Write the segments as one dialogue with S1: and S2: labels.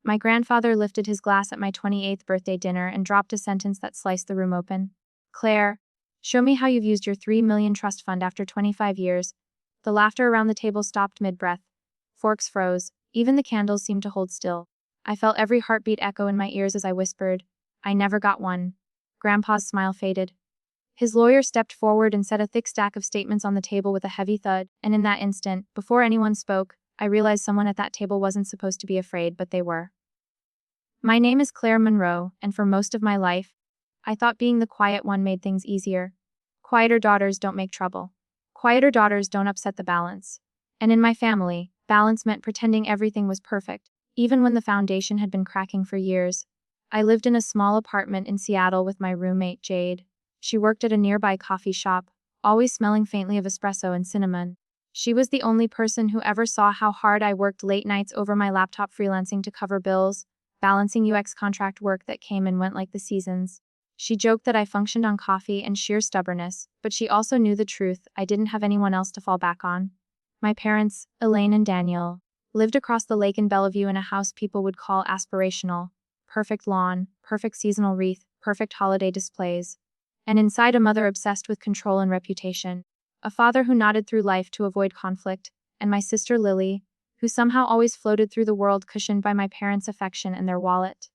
S1: My grandfather lifted his glass at my 28th birthday dinner and dropped a sentence that sliced the room open. Claire, show me how you've used your 3 million trust fund after 25 years. The laughter around the table stopped mid-breath. Forks froze. Even the candles seemed to hold still. I felt every heartbeat echo in my ears as I whispered, I never got one. Grandpa's smile faded. His lawyer stepped forward and set a thick stack of statements on the table with a heavy thud, and in that instant, before anyone spoke, I realized someone at that table wasn't supposed to be afraid, but they were. My name is Claire Monroe, and for most of my life, I thought being the quiet one made things easier. Quieter daughters don't make trouble. Quieter daughters don't upset the balance. And in my family, balance meant pretending everything was perfect, even when the foundation had been cracking for years. I lived in a small apartment in Seattle with my roommate, Jade. She worked at a nearby coffee shop, always smelling faintly of espresso and cinnamon. She was the only person who ever saw how hard I worked late nights over my laptop freelancing to cover bills, balancing UX contract work that came and went like the seasons. She joked that I functioned on coffee and sheer stubbornness, but she also knew the truth. I didn't have anyone else to fall back on. My parents, Elaine and Daniel, lived across the lake in Bellevue in a house people would call aspirational. Perfect lawn, perfect seasonal wreath, perfect holiday displays. And inside, a mother obsessed with control and reputation, a father who nodded through life to avoid conflict, and my sister Lily, who somehow always floated through the world cushioned by my parents' affection and their wallet.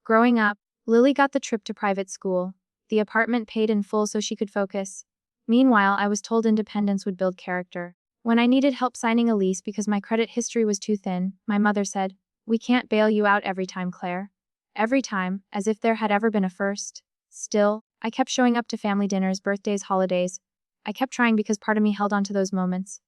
S1: Growing up, Lily got the trip to private school, the apartment paid in full so she could focus. Meanwhile, I was told independence would build character. When I needed help signing a lease because my credit history was too thin, my mother said, "We can't bail you out every time, Claire." Every time, as if there had ever been a first. Still, I kept showing up to family dinners, birthdays, holidays. I kept trying because part of me held on to those moments.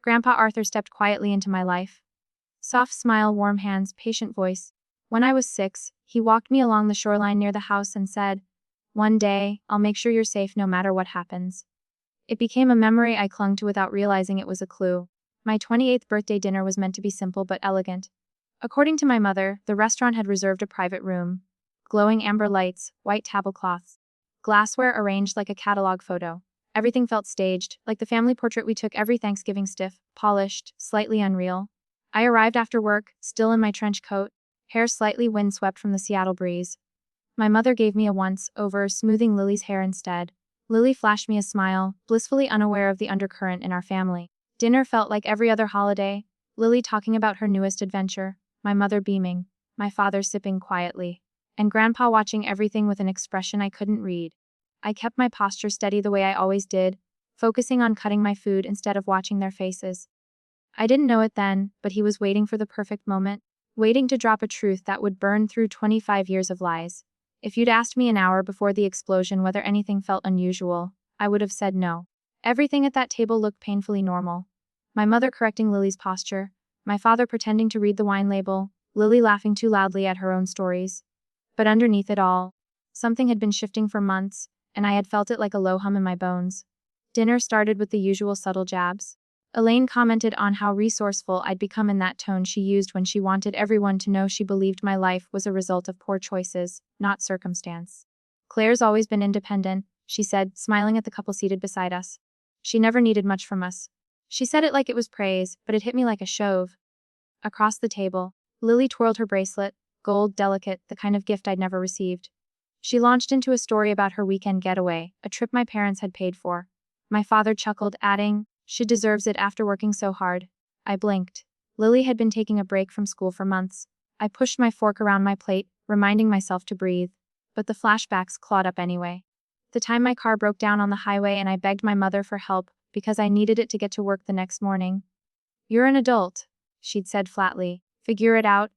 S1: Grandpa Arthur stepped quietly into my life. Soft smile, warm hands, patient voice. When I was 6, he walked me along the shoreline near the house and said, "One day, I'll make sure you're safe no matter what happens." It became a memory I clung to without realizing it was a clue. My 28th birthday dinner was meant to be simple but elegant. According to my mother, the restaurant had reserved a private room. Glowing amber lights, white tablecloths, glassware arranged like a catalog photo. Everything felt staged, like the family portrait we took every Thanksgiving, stiff, polished, slightly unreal. I arrived after work, still in my trench coat, hair slightly windswept from the Seattle breeze. My mother gave me a once-over, smoothing Lily's hair instead. Lily flashed me a smile, blissfully unaware of the undercurrent in our family. Dinner felt like every other holiday, Lily talking about her newest adventure, my mother beaming, my father sipping quietly, and Grandpa watching everything with an expression I couldn't read. I kept my posture steady the way I always did, focusing on cutting my food instead of watching their faces. I didn't know it then, but he was waiting for the perfect moment, waiting to drop a truth that would burn through 25 years of lies. If you'd asked me an hour before the explosion whether anything felt unusual, I would have said no. Everything at that table looked painfully normal. My mother correcting Lily's posture, my father pretending to read the wine label, Lily laughing too loudly at her own stories. But underneath it all, something had been shifting for months, and I had felt it like a low hum in my bones. Dinner started with the usual subtle jabs. Elaine commented on how resourceful I'd become in that tone she used when she wanted everyone to know she believed my life was a result of poor choices, not circumstance. "Claire's always been independent," she said, smiling at the couple seated beside us. "She never needed much from us." She said it like it was praise, but it hit me like a shove. Across the table, Lily twirled her bracelet, gold, delicate, the kind of gift I'd never received. She launched into a story about her weekend getaway, a trip my parents had paid for. My father chuckled, adding, "She deserves it after working so hard." I blinked. Lily had been taking a break from school for months. I pushed my fork around my plate, reminding myself to breathe. But the flashbacks clawed up anyway. The time my car broke down on the highway and I begged my mother for help because I needed it to get to work the next morning. "You're an adult," she'd said flatly. "Figure it out."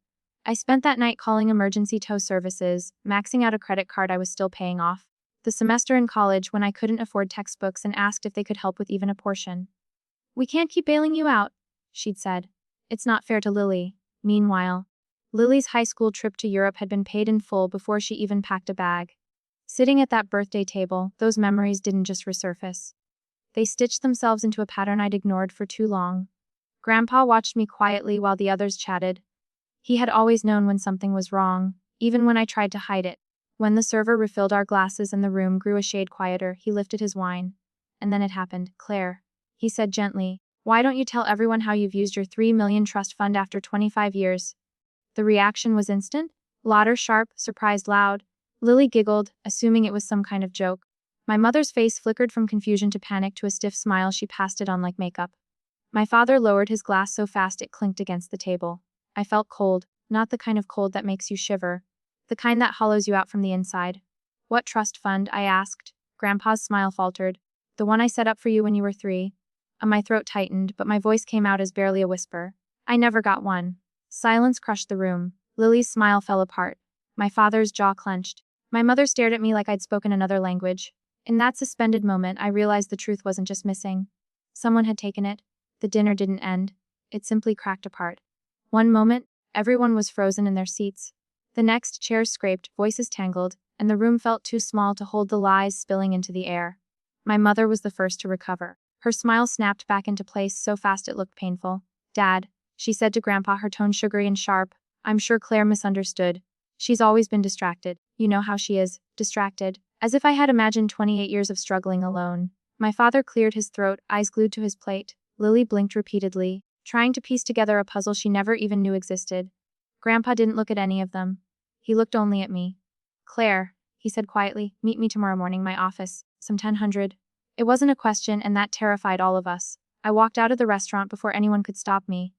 S1: I spent that night calling emergency tow services, maxing out a credit card I was still paying off. The semester in college when I couldn't afford textbooks, and asked if they could help with even a portion. "We can't keep bailing you out," she'd said. "It's not fair to Lily." Meanwhile, Lily's high school trip to Europe had been paid in full before she even packed a bag. Sitting at that birthday table, those memories didn't just resurface. They stitched themselves into a pattern I'd ignored for too long. Grandpa watched me quietly while the others chatted. He had always known when something was wrong, even when I tried to hide it. When the server refilled our glasses and the room grew a shade quieter, he lifted his wine. And then it happened. "Claire," he said gently, "why don't you tell everyone how you've used your 3 million trust fund after 25 years? The reaction was instant. Laughter sharp, surprised loud. Lily giggled, assuming it was some kind of joke. My mother's face flickered from confusion to panic to a stiff smile. She passed it on like makeup. My father lowered his glass so fast it clinked against the table. I felt cold, not the kind of cold that makes you shiver. The kind that hollows you out from the inside. What trust fund? I asked. Grandpa's smile faltered. The one I set up for you when you were 3. My throat tightened, but my voice came out as barely a whisper. I never got one. Silence crushed the room. Lily's smile fell apart. My father's jaw clenched. My mother stared at me like I'd spoken another language. In that suspended moment, I realized the truth wasn't just missing. Someone had taken it. The dinner didn't end. It simply cracked apart. One moment, everyone was frozen in their seats. The next, chairs scraped, voices tangled, and the room felt too small to hold the lies spilling into the air. My mother was the first to recover. Her smile snapped back into place so fast it looked painful. Dad, she said to Grandpa, her tone sugary and sharp, I'm sure Claire misunderstood. She's always been distracted. You know how she is, distracted. As if I had imagined 28 years of struggling alone. My father cleared his throat, eyes glued to his plate. Lily blinked repeatedly, trying to piece together a puzzle she never even knew existed. Grandpa didn't look at any of them. He looked only at me. Claire, he said quietly, meet me tomorrow morning, my office, some 10:00. It wasn't a question, and that terrified all of us. I walked out of the restaurant before anyone could stop me.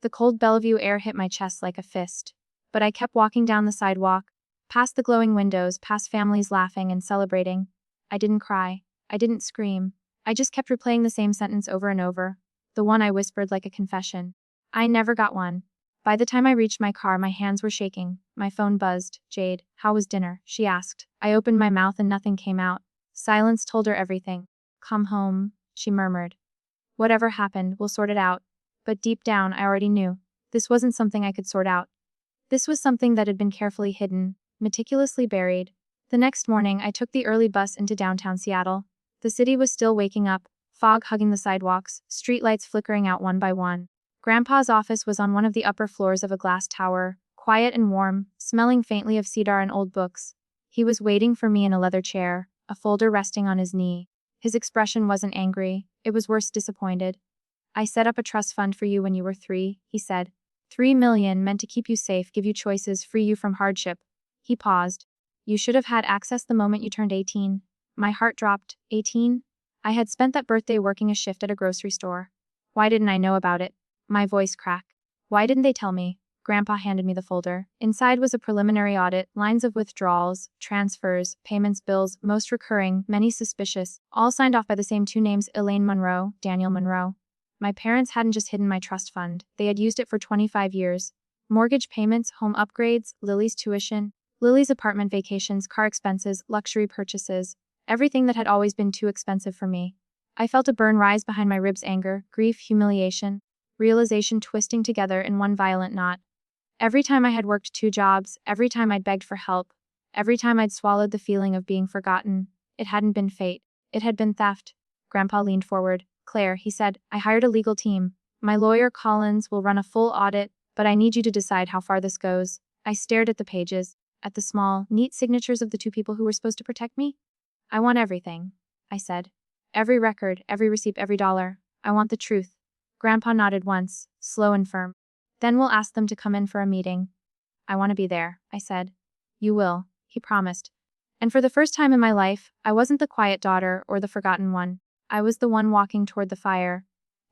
S1: The cold Bellevue air hit my chest like a fist. But I kept walking down the sidewalk, past the glowing windows, past families laughing and celebrating. I didn't cry. I didn't scream. I just kept replaying the same sentence over and over. The one I whispered like a confession. I never got one. By the time I reached my car, my hands were shaking. My phone buzzed. Jade, how was dinner? She asked. I opened my mouth and nothing came out. Silence told her everything. Come home, she murmured. Whatever happened, we'll sort it out. But deep down, I already knew. This wasn't something I could sort out. This was something that had been carefully hidden, meticulously buried. The next morning, I took the early bus into downtown Seattle. The city was still waking up, fog hugging the sidewalks, streetlights flickering out one by one. Grandpa's office was on one of the upper floors of a glass tower, quiet and warm, smelling faintly of cedar and old books. He was waiting for me in a leather chair, a folder resting on his knee. His expression wasn't angry, it was worse, disappointed. I set up a trust fund for you when you were 3, he said. 3 million meant to keep you safe, give you choices, free you from hardship. He paused. You should have had access the moment you turned 18. My heart dropped. 18? I had spent that birthday working a shift at a grocery store. Why didn't I know about it? My voice cracked. Why didn't they tell me? Grandpa handed me the folder. Inside was a preliminary audit, lines of withdrawals, transfers, payments, bills, most recurring, many suspicious, all signed off by the same 2 names, Elaine Monroe, Daniel Monroe. My parents hadn't just hidden my trust fund, they had used it for 25 years. Mortgage payments, home upgrades, Lily's tuition, Lily's apartment vacations, car expenses, luxury purchases, everything that had always been too expensive for me. I felt a burn rise behind my ribs, anger, grief, humiliation, realization twisting together in one violent knot. Every time I had worked 2 jobs, every time I'd begged for help, every time I'd swallowed the feeling of being forgotten, it hadn't been fate, it had been theft. Grandpa leaned forward. Claire, he said, I hired a legal team. My lawyer, Collins, will run a full audit, but I need you to decide how far this goes. I stared at the pages, at the small, neat signatures of the 2 people who were supposed to protect me. I want everything, I said. Every record, every receipt, every dollar. I want the truth. Grandpa nodded once, slow and firm. Then we'll ask them to come in for a meeting. I want to be there, I said. You will, he promised. And for the first time in my life, I wasn't the quiet daughter or the forgotten one. I was the one walking toward the fire.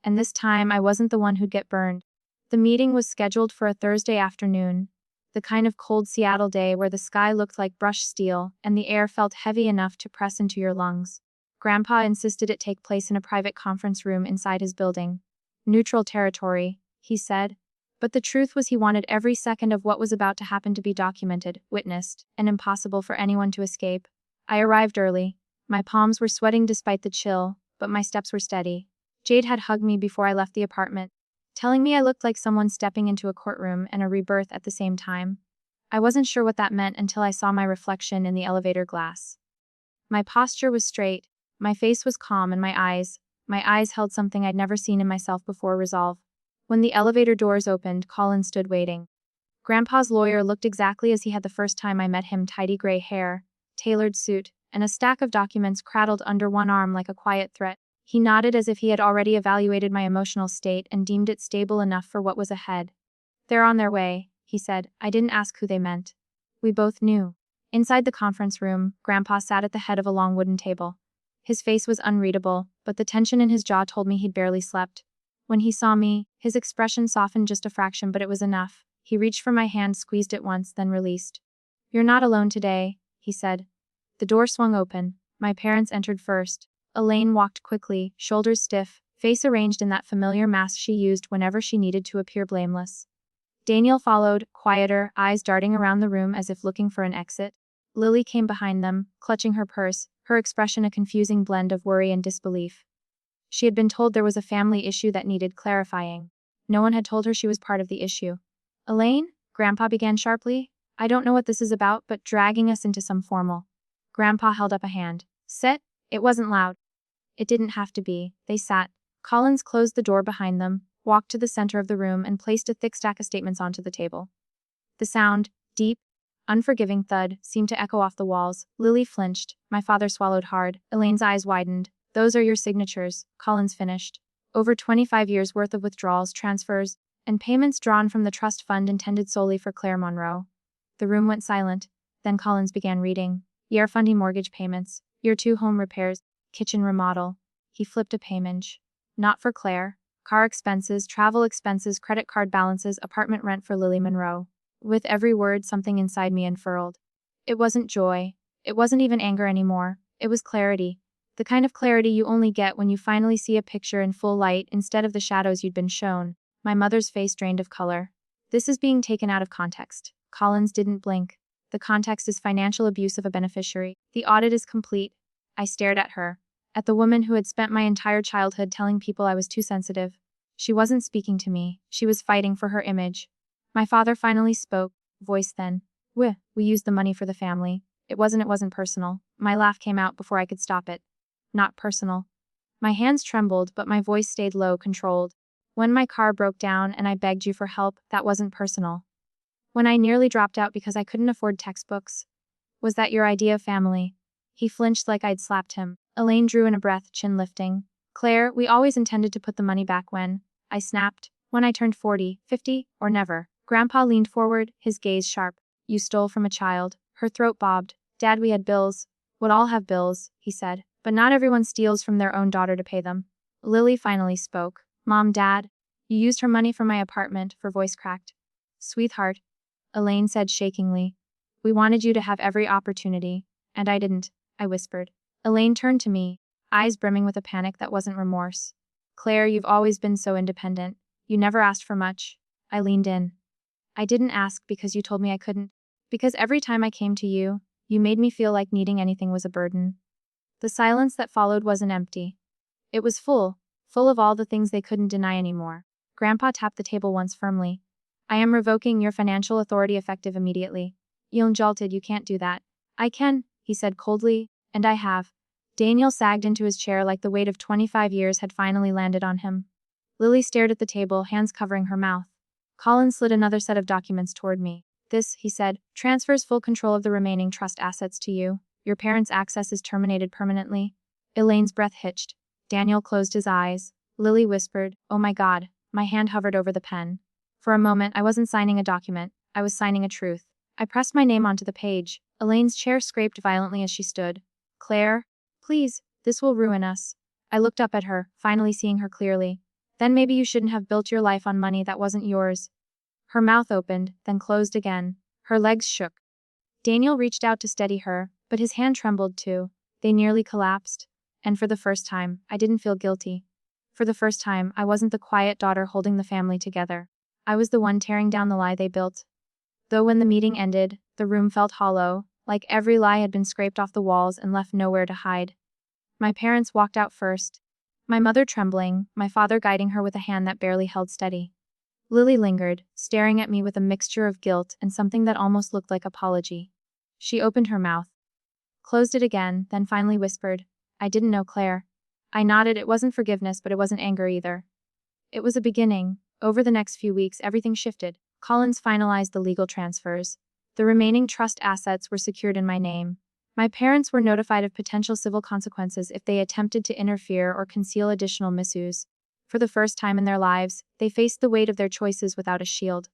S1: And this time, I wasn't the one who'd get burned. The meeting was scheduled for a Thursday afternoon, the kind of cold Seattle day where the sky looked like brushed steel and the air felt heavy enough to press into your lungs. Grandpa insisted it take place in a private conference room inside his building. Neutral territory, he said. But the truth was he wanted every second of what was about to happen to be documented, witnessed, and impossible for anyone to escape. I arrived early. My palms were sweating despite the chill, but my steps were steady. Jade had hugged me before I left the apartment, telling me I looked like someone stepping into a courtroom and a rebirth at the same time. I wasn't sure what that meant until I saw my reflection in the elevator glass. My posture was straight, my face was calm, and my eyes held something I'd never seen in myself before, resolve. When the elevator doors opened, Colin stood waiting. Grandpa's lawyer looked exactly as he had the first time I met him, tidy gray hair, tailored suit, and a stack of documents cradled under one arm like a quiet threat. He nodded as if he had already evaluated my emotional state and deemed it stable enough for what was ahead. They're on their way, he said. I didn't ask who they meant. We both knew. Inside the conference room, Grandpa sat at the head of a long wooden table. His face was unreadable, but the tension in his jaw told me he'd barely slept. When he saw me, his expression softened just a fraction, but it was enough. He reached for my hand, squeezed it once, then released. You're not alone today, he said. The door swung open. My parents entered first. Elaine walked quickly, shoulders stiff, face arranged in that familiar mask she used whenever she needed to appear blameless. Daniel followed, quieter, eyes darting around the room as if looking for an exit. Lily came behind them, clutching her purse, her expression a confusing blend of worry and disbelief. She had been told there was a family issue that needed clarifying. No one had told her she was part of the issue. Elaine? Grandpa began sharply. I don't know what this is about, but dragging us into some formal. Grandpa held up a hand. Sit. It wasn't loud. It didn't have to be. They sat. Collins closed the door behind them, walked to the center of the room, and placed a thick stack of statements onto the table. The sound, deep, unforgiving thud, seemed to echo off the walls. Lily flinched. My father swallowed hard. Elaine's eyes widened. Those are your signatures, Collins finished. Over 25 years' worth of withdrawals, transfers, and payments drawn from the trust fund intended solely for Claire Monroe. The room went silent. Then Collins began reading. Year funding mortgage payments. Year 2 home repairs. Kitchen remodel. He flipped a page. Not for Claire. Car expenses, travel expenses, credit card balances, apartment rent for Lily Monroe. With every word, something inside me unfurled. It wasn't joy. It wasn't even anger anymore. It was clarity. The kind of clarity you only get when you finally see a picture in full light instead of the shadows you'd been shown. My mother's face drained of color. This is being taken out of context. Collins didn't blink. The context is financial abuse of a beneficiary. The audit is complete. I stared at her. At the woman who had spent my entire childhood telling people I was too sensitive. She wasn't speaking to me. She was fighting for her image. My father finally spoke, voice thin. We used the money for the family. It wasn't personal. My laugh came out before I could stop it. Not personal. My hands trembled, but my voice stayed low, controlled. When my car broke down and I begged you for help, that wasn't personal. When I nearly dropped out because I couldn't afford textbooks. Was that your idea of family? He flinched like I'd slapped him. Elaine drew in a breath, chin lifting. Claire, we always intended to put the money back when, I snapped, when I turned 40, 50, or never. Grandpa leaned forward, his gaze sharp. You stole from a child. Her throat bobbed. Dad, we had bills. We'd all have bills, he said. But not everyone steals from their own daughter to pay them. Lily finally spoke. Mom, Dad, you used her money for my apartment, her voice cracked. Sweetheart, Elaine said shakingly. We wanted you to have every opportunity, and I didn't, I whispered. Elaine turned to me, eyes brimming with a panic that wasn't remorse. Claire, you've always been so independent. You never asked for much. I leaned in. I didn't ask because you told me I couldn't. Because every time I came to you, you made me feel like needing anything was a burden. The silence that followed wasn't empty. It was full of all the things they couldn't deny anymore. Grandpa tapped the table once firmly. I am revoking your financial authority effective immediately. Yoon jolted, you can't do that. I can, he said coldly, and I have. Daniel sagged into his chair like the weight of 25 years had finally landed on him. Lily stared at the table, hands covering her mouth. Collins slid another set of documents toward me. This, he said, transfers full control of the remaining trust assets to you. Your parents' access is terminated permanently. Elaine's breath hitched. Daniel closed his eyes. Lily whispered, oh my God. My hand hovered over the pen. For a moment, I wasn't signing a document. I was signing a truth. I pressed my name onto the page. Elaine's chair scraped violently as she stood. Claire, please, this will ruin us. I looked up at her, finally seeing her clearly. Then maybe you shouldn't have built your life on money that wasn't yours. Her mouth opened, then closed again. Her legs shook. Daniel reached out to steady her, but his hand trembled too. They nearly collapsed. And for the first time, I didn't feel guilty. For the first time, I wasn't the quiet daughter holding the family together. I was the one tearing down the lie they built. Though when the meeting ended, the room felt hollow, like every lie had been scraped off the walls and left nowhere to hide. My parents walked out first. My mother trembling, my father guiding her with a hand that barely held steady. Lily lingered, staring at me with a mixture of guilt and something that almost looked like apology. She opened her mouth, closed it again, then finally whispered, I didn't know Claire. I nodded. It wasn't forgiveness, but it wasn't anger either. It was a beginning. Over the next few weeks, everything shifted. Collins finalized the legal transfers. The remaining trust assets were secured in my name. My parents were notified of potential civil consequences if they attempted to interfere or conceal additional misuse. For the first time in their lives, they faced the weight of their choices without a shield.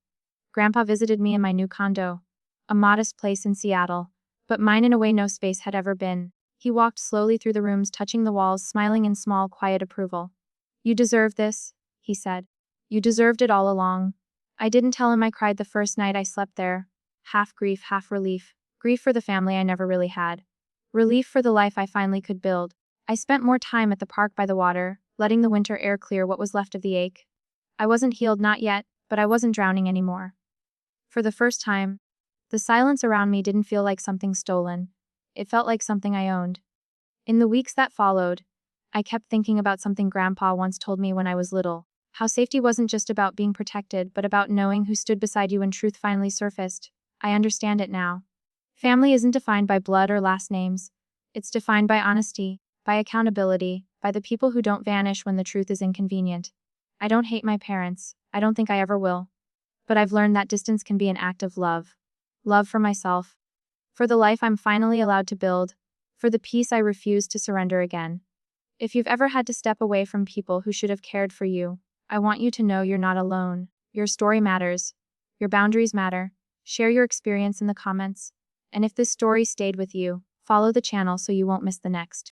S1: Grandpa visited me in my new condo, a modest place in Seattle, but mine in a way no space had ever been. He walked slowly through the rooms, touching the walls, smiling in small, quiet approval. "You deserve this," he said. "You deserved it all along." I didn't tell him I cried the first night I slept there. Half grief, half relief. Grief for the family I never really had. Relief for the life I finally could build. I spent more time at the park by the water, letting the winter air clear what was left of the ache. I wasn't healed, not yet, but I wasn't drowning anymore. For the first time, the silence around me didn't feel like something stolen. It felt like something I owned. In the weeks that followed, I kept thinking about something Grandpa once told me when I was little. How safety wasn't just about being protected, but about knowing who stood beside you when truth finally surfaced. I understand it now. Family isn't defined by blood or last names. It's defined by honesty, by accountability, by the people who don't vanish when the truth is inconvenient. I don't hate my parents. I don't think I ever will. But I've learned that distance can be an act of love. Love for myself. For the life I'm finally allowed to build. For the peace I refuse to surrender again. If you've ever had to step away from people who should have cared for you, I want you to know you're not alone. Your story matters. Your boundaries matter. Share your experience in the comments. And if this story stayed with you, follow the channel so you won't miss the next.